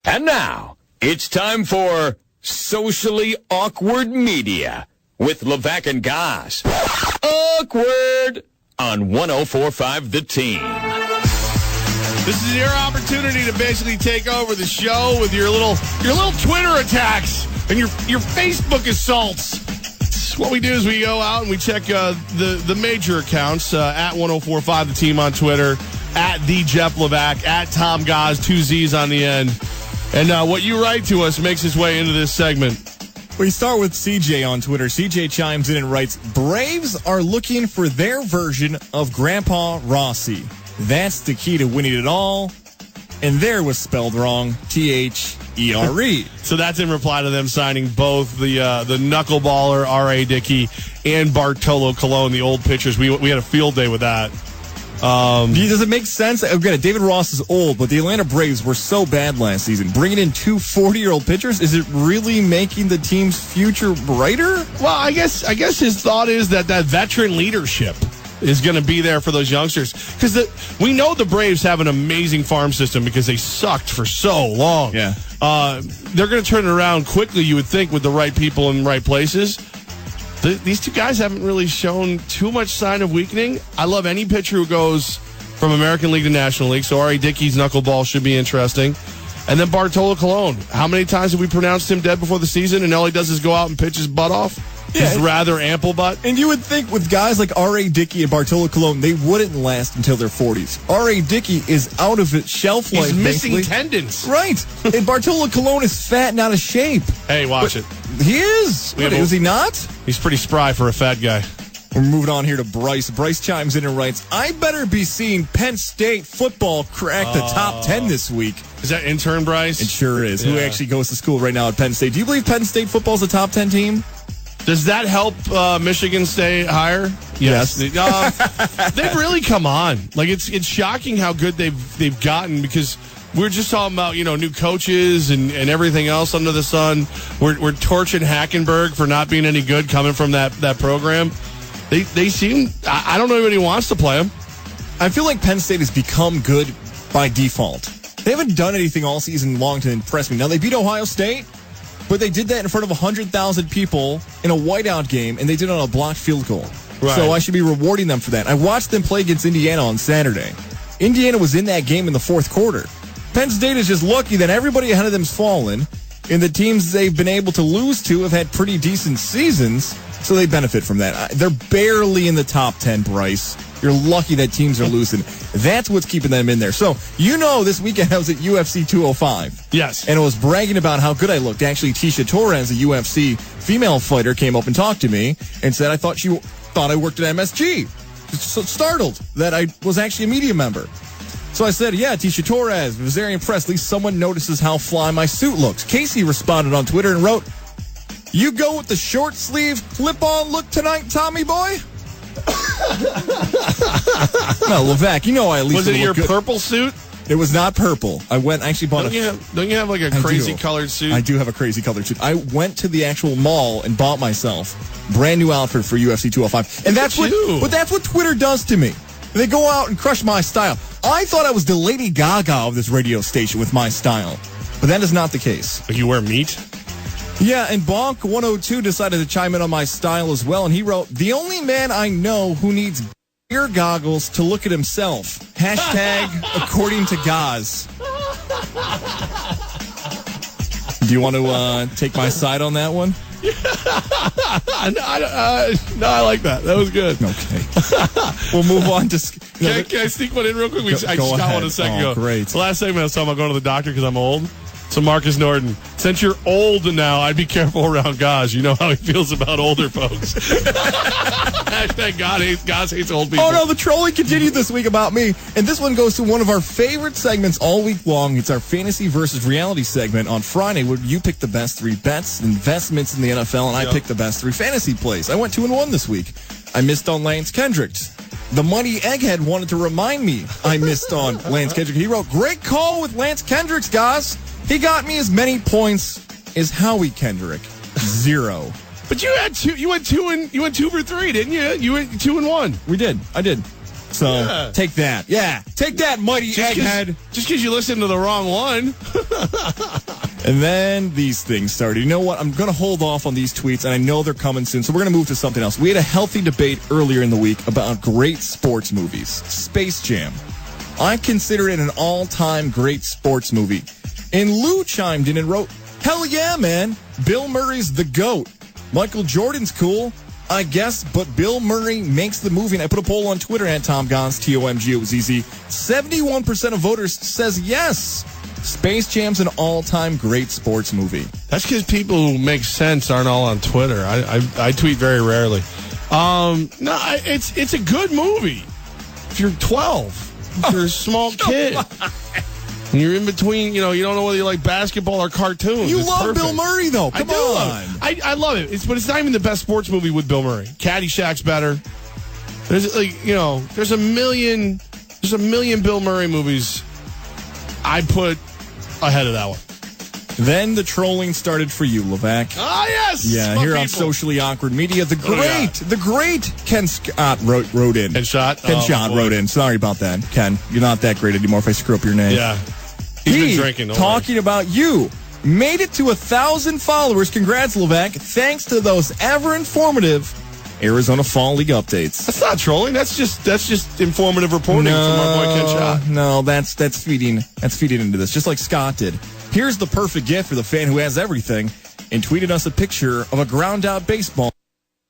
And now, it's time for Socially Awkward Media with Levack and Goz. Awkward on 104.5 The Team. This is your opportunity to basically take over the show with your little Twitter attacks and your Facebook assaults. What we do is we go out and we check the major accounts at 104.5 The Team on Twitter, at the Jeff Levack, at Tom Goz, 2 Z's on the end. And what you write to us makes its way into this segment. We start with CJ on Twitter. CJ chimes in and writes, Braves are looking for their version of Grandpa Rossi. That's the key to winning it all. And there was spelled wrong, T-H-E-R-E. So that's in reply to them signing both the knuckleballer R.A. Dickey and Bartolo Colon, the old pitchers. We had a field day with that. Does it make sense? Again, David Ross is old, but the Atlanta Braves were so bad last season. Bringing in 2 40-year-old pitchers, is it really making the team's future brighter? Well, I guess his thought is that veteran leadership is going to be there for those youngsters. Because we know the Braves have an amazing farm system because they sucked for so long. Yeah. They're going to turn it around quickly, you would think, with the right people in the right places. These 2 guys haven't really shown too much sign of weakening. I love any pitcher who goes from American League to National League, so R.A. Dickey's knuckleball should be interesting. And then Bartolo Colon. How many times have we pronounced him dead before the season, and all he does is go out and pitch his butt off? Yeah, his rather ample butt. And you would think with guys like R.A. Dickey and Bartolo Colon, they wouldn't last until their 40s. R.A. Dickey is out of its shelf life. He's missing tendons. Right. And Bartolo Colon is fat and out of shape. Hey, watch it. He is. Is he not? He's pretty spry for a fat guy. We're moving on here to Bryce. Bryce chimes in and writes, I better be seeing Penn State football crack the top 10 this week. Is that intern Bryce? It sure is. Yeah. Who actually goes to school right now at Penn State. Do you believe Penn State football's a top 10 team? Does that help Michigan stay higher? Yes. They've really come on. Like it's shocking how good they've gotten because we're just talking about new coaches and everything else under the sun. We're torching Hackenberg for not being any good coming from that program. They seem I don't know if anybody wants to play them. I feel like Penn State has become good by default. They haven't done anything all season long to impress me. Now they beat Ohio State. But they did that in front of 100,000 people in a whiteout game, and they did it on a blocked field goal. Right. So I should be rewarding them for that. I watched them play against Indiana on Saturday. Indiana was in that game in the fourth quarter. Penn State is just lucky that everybody ahead of them's fallen, and the teams they've been able to lose to have had pretty decent seasons, so they benefit from that. They're barely in the top 10, Bryce. You're lucky that teams are losing. That's what's keeping them in there. So, this weekend I was at UFC 205. Yes. And I was bragging about how good I looked. Actually, Tisha Torres, a UFC female fighter, came up and talked to me and said I thought I worked at MSG. So startled that I was actually a media member. So I said, yeah, Tisha Torres. I was very impressed. At least someone notices how fly my suit looks. Casey responded on Twitter and wrote, you go with the short sleeve clip-on look tonight, Tommy boy? No, Levack, I at least was it your purple suit? It was not purple. I went actually bought Don't you have like a crazy colored suit? I do have a crazy colored suit. I went to the actual mall and bought myself a brand new outfit for UFC 205, and that's what Twitter does to me. They go out and crush my style. I thought I was the Lady Gaga of this radio station with my style, but that is not the case. Like you wear meat? Yeah, and Bonk 102 decided to chime in on my style as well, and he wrote, the only man I know who needs ear goggles to look at himself. Hashtag according to Goz. Do you want to take my side on that one? No, I like that. That was good. Okay. We'll move on to... Can I sneak one in real quick? I just got one a second ago. Great. The last segment I was talking about going to the doctor because I'm old. So Marcus Norton, since you're old now, I'd be careful around Goz. You know how he feels about older folks. Hashtag Goz hates old people. Oh, no, the trolling continued this week about me. And this one goes to one of our favorite segments all week long. It's our fantasy versus reality segment on Friday where you pick the best 3 bets, investments in the NFL, and I pick the best 3 fantasy plays. I went 2-1 this week. I missed on Lance Kendrick. The Money Egghead wanted to remind me I missed on Lance Kendrick. He wrote, great call with Lance Kendrick, Goz. He got me as many points as Howie Kendrick. 0. But you had 2. You went 2 for 3, didn't you? You went 2-1. We did. I did. So take that. Yeah, take that, mighty egghead. Just because you listened to the wrong one. And then these things started. You know what? I'm going to hold off on these tweets, and I know they're coming soon, so we're going to move to something else. We had a healthy debate earlier in the week about great sports movies. Space Jam. I consider it an all-time great sports movie. And Lou chimed in and wrote, hell yeah, man. Bill Murray's the GOAT. Michael Jordan's cool, I guess, but Bill Murray makes the movie. And I put a poll on Twitter at Tom Goz, TOMGOZZ. 71% of voters says yes. Space Jam's an all-time great sports movie. That's because people who make sense aren't all on Twitter. I tweet very rarely. It's a good movie. If you're 12, if you're a small kid, and you're in between, you don't know whether you like basketball or cartoons. You love perfect. Bill Murray, though. Come on. I love it. But it's not even the best sports movie with Bill Murray. Caddyshack's better. There's a million Bill Murray movies I put ahead of that one. Then the trolling started for you, Levack. Ah, yes. Yeah, here on Socially Awkward Media, the great Ken Scott wrote in. Ken Schott wrote in. Sorry about that, Ken. You're not that great anymore if I screw up your name. Yeah. He's been drinking. Talking about you. Made it to 1,000 followers. Congrats, Levack. Thanks to those ever informative Arizona Fall League updates. That's not trolling. That's just informative reporting from our boy Ken Schott. No, that's feeding into this, just like Scott did. Here's the perfect gift for the fan who has everything, and tweeted us a picture of a ground out baseball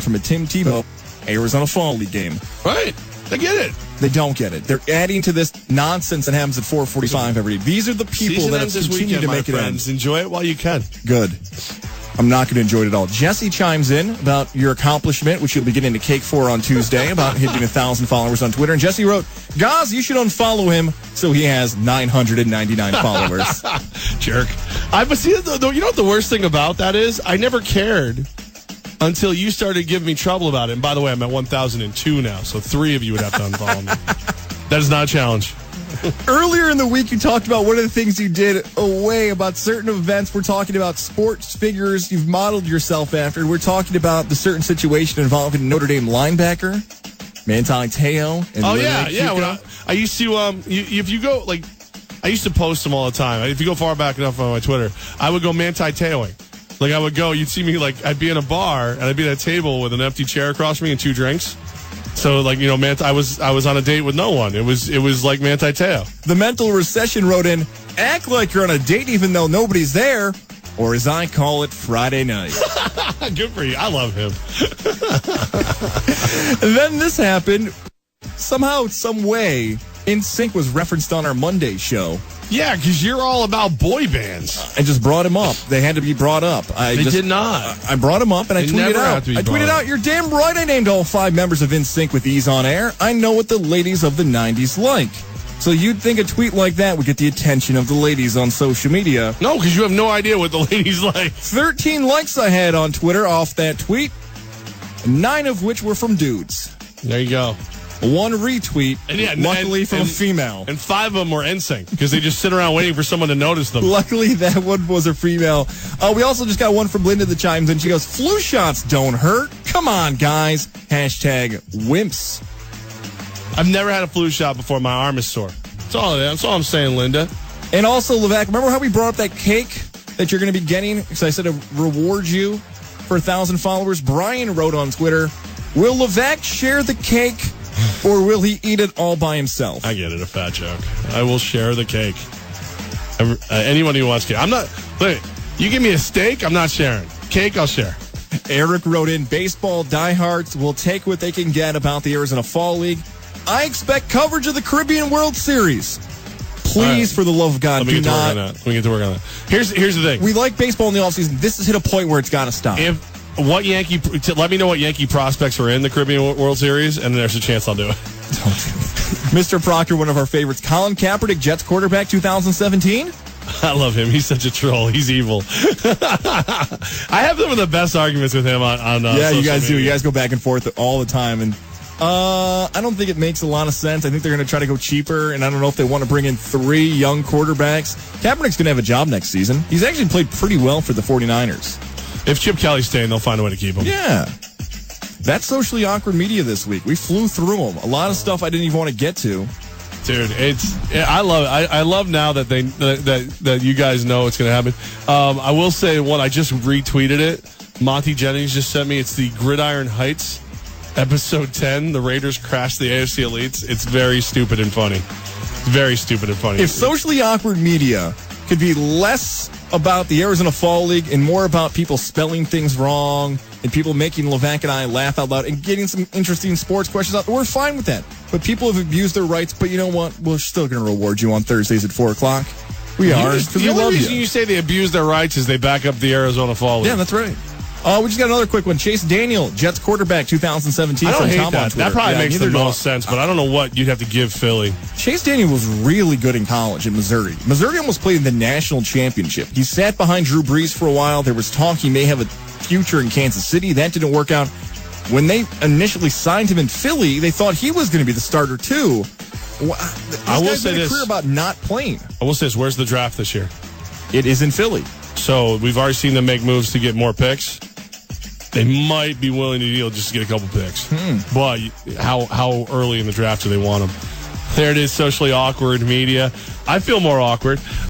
from a Tim Tebow Arizona Fall League game. Right. They get it. They don't get it. They're adding to this nonsense that happens at 4:45 every day. These are the people that have continued to make it end. Enjoy it while you can. Good. I'm not going to enjoy it at all. Jesse chimes in about your accomplishment, which you'll be getting a cake for on Tuesday, about hitting 1,000 followers on Twitter. And Jesse wrote, Goz, you should unfollow him so he has 999 followers. Jerk. But see, you know what the worst thing about that is? I never cared until you started giving me trouble about it. And by the way, I'm at 1,002 now, so 3 of you would have to unfollow me. That is not a challenge. Earlier in the week, you talked about one of the things you did away about certain events. We're talking about sports figures you've modeled yourself after. We're talking about the certain situation involving Notre Dame linebacker, Manti Te'o. When I used to, if you go, I used to post them all the time. If you go far back enough on my Twitter, I would go Manti Te'oing. I would go, you'd see me, I'd be in a bar, and I'd be at a table with an empty chair across me and 2 drinks. So, I was on a date with no one. It was like Manti Te'o. The Mental Recession wrote in, act like you're on a date even though nobody's there, or as I call it, Friday night. Good for you. I love him. And then this happened. Somehow, some way, NSYNC was referenced on our Monday show. Yeah, because you're all about boy bands. I just brought him up. They had to be brought up. They did not. I brought him up and I tweeted out. You're damn right I named all 5 members of NSYNC with these on air. I know what the ladies of the 90s like. So you'd think a tweet like that would get the attention of the ladies on social media. No, because you have no idea what the ladies like. 13 likes I had on Twitter off that tweet, 9 of which were from dudes. There you go. 1 retweet, luckily from a female. And 5 of them were NSYNC, because they just sit around waiting for someone to notice them. Luckily, that one was a female. We also just got one from Linda that chimes in. She goes, flu shots don't hurt. Come on, guys. #wimps. I've never had a flu shot before. My arm is sore. That's all I'm saying, Linda. And also, Levack, remember how we brought up that cake that you're going to be getting? Because I said to reward you for 1,000 followers. Brian wrote on Twitter, will Levack share the cake, or will he eat it all by himself? I get it, a fat joke. I will share the cake. Anyone who wants cake. I'm not. Look, you give me a steak, I'm not sharing. Cake, I'll share. Eric wrote in, baseball diehards will take what they can get about the Arizona Fall League. I expect coverage of the Caribbean World Series. Please, for the love of God, do not. Let me get to work on that. Here's the thing. We like baseball in the offseason. This has hit a point where it's got to stop. Let me know what Yankee prospects are in the Caribbean World Series, and there's a chance I'll do it. Mr. Proctor, one of our favorites. Colin Kaepernick, Jets quarterback 2017. I love him. He's such a troll. He's evil. I have some of the best arguments with him on yeah, you guys media. do. You guys go back and forth all the time, and I don't think it makes a lot of sense. I think they're going to try to go cheaper, and I don't know if they want to bring in 3 young quarterbacks. Kaepernick's going to have a job next season. He's actually played pretty well for the 49ers. If Chip Kelly's staying, they'll find a way to keep him. Yeah. That's socially awkward media this week. We flew through them. A lot of stuff I didn't even want to get to. Dude, I love it. I love now that that you guys know it's going to happen. I will say one. I just retweeted it. Monty Jennings just sent me. It's the Gridiron Heights, episode 10. The Raiders crashed the AFC Elites. It's very stupid and funny. Very stupid and funny. If socially awkward media could be less about the Arizona Fall League and more about people spelling things wrong and people making Levack and I laugh out loud and getting some interesting sports questions out, we're fine with that. But people have abused their rights. But you know what? We're still going to reward you on Thursdays at 4 o'clock. We are, because we love you. The only reason you say they abuse their rights is they back up the Arizona Fall League. Yeah, that's right. We just got another quick one. Chase Daniel, Jets quarterback, 2017. I don't hate Tom that. That probably makes the most sense, but I don't know what you'd have to give Philly. Chase Daniel was really good in college in Missouri. Missouri almost played in the national championship. He sat behind Drew Brees for a while. There was talk he may have a future in Kansas City. That didn't work out. When they initially signed him in Philly, they thought he was going to be the starter too. I will say this. Clear about not playing. I will say this. Where's the draft this year? It is in Philly. So we've already seen them make moves to get more picks. They might be willing to deal just to get a couple picks. But how early in the draft do they want them? There it is, socially awkward media. I feel more awkward.